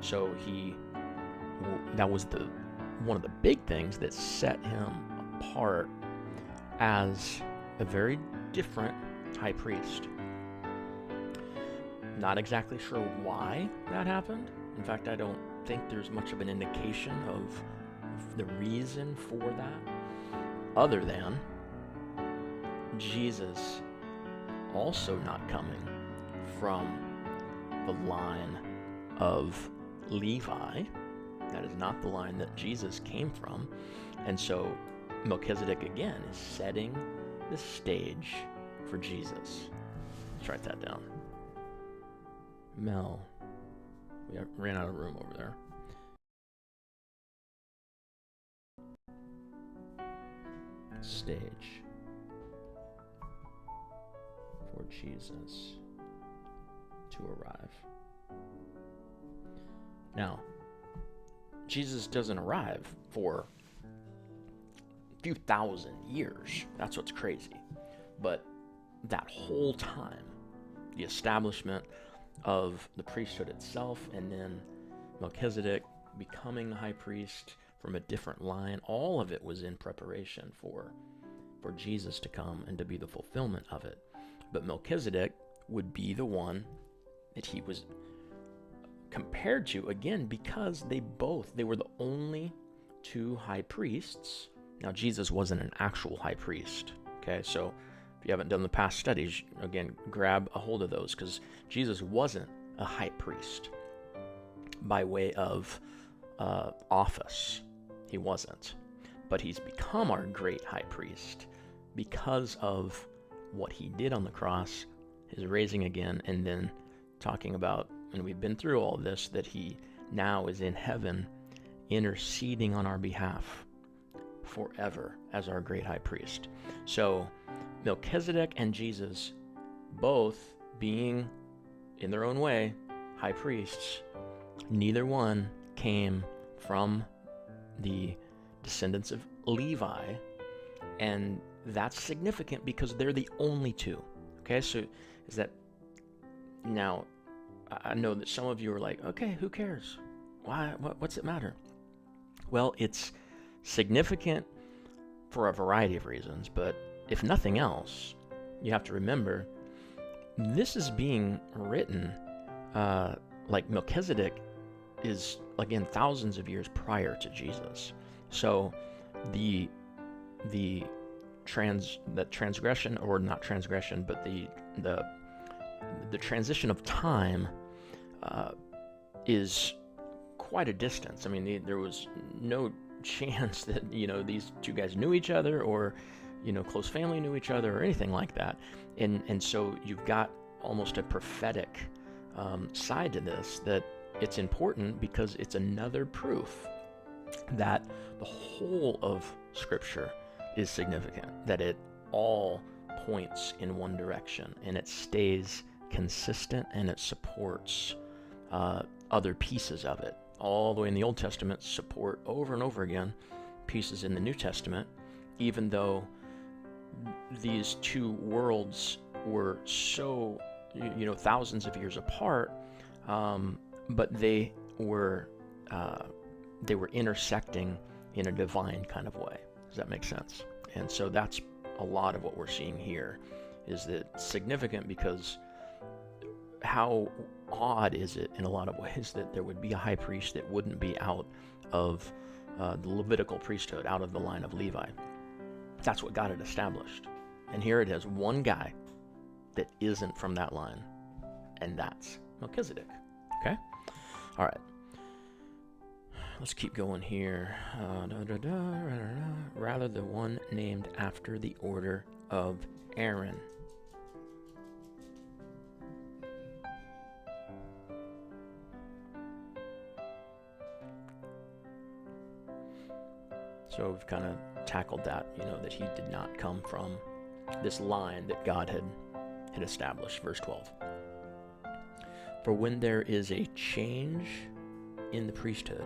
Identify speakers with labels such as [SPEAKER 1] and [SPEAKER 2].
[SPEAKER 1] So that was one of the big things that set him apart as a very different high priest. Not exactly sure why that happened. In fact, I don't think there's much of an indication of the reason for that, other than Jesus also not coming from the line of Levi. That is not the line that Jesus came from. And so Melchizedek again is setting the stage for Jesus. Let's write that down. Mel. We ran out of room over there. Stage for Jesus to arrive. Now, Jesus doesn't arrive for a few thousand years. That's what's crazy. But that whole time, the establishment of the priesthood itself, and then Melchizedek becoming the high priest from a different line, all of it was in preparation for Jesus to come and to be the fulfillment of it. But Melchizedek would be the one that he was compared to, again, because they were the only two high priests. Now, Jesus wasn't an actual high priest, okay? So if you haven't done the past studies, again, grab a hold of those, because Jesus wasn't a high priest by way of office. He wasn't. But he's become our great high priest because of what he did on the cross, his raising again, and then talking about, and we've been through all of this, that he now is in heaven interceding on our behalf forever as our great high priest. So Melchizedek and Jesus, both being in their own way high priests, neither one came from the descendants of Levi, and that's significant because they're the only two. Okay, so is that now? I know that some of you are like, okay, who cares? Why? What's it matter? Well, it's significant for a variety of reasons, but if nothing else, you have to remember this is being written like Melchizedek is, again, thousands of years prior to Jesus. So the transgression, or not transgression, but the transition of time is quite a distance. I mean, there was no chance that, these two guys knew each other, or, close family knew each other, or anything like that. And so you've got almost a prophetic side to this, that it's important because it's another proof that the whole of Scripture is significant, that it all points in one direction, and it stays consistent, and it supports other pieces of it. All the way in the Old Testament support over and over again pieces in the New Testament, even though these two worlds were so, thousands of years apart, but they were intersecting in a divine kind of way. Does that make sense? And so that's a lot of what we're seeing here, is that it's significant because how odd is it in a lot of ways that there would be a high priest that wouldn't be out of the Levitical priesthood, out of the line of Levi. That's what God had established. And here it is, one guy that isn't from that line, and that's Melchizedek. Okay? All right. Let's keep going here. Rather, the one named after the order of Aaron. So we've kind of tackled that, that he did not come from this line that God had established. Verse 12. For when there is a change in the priesthood,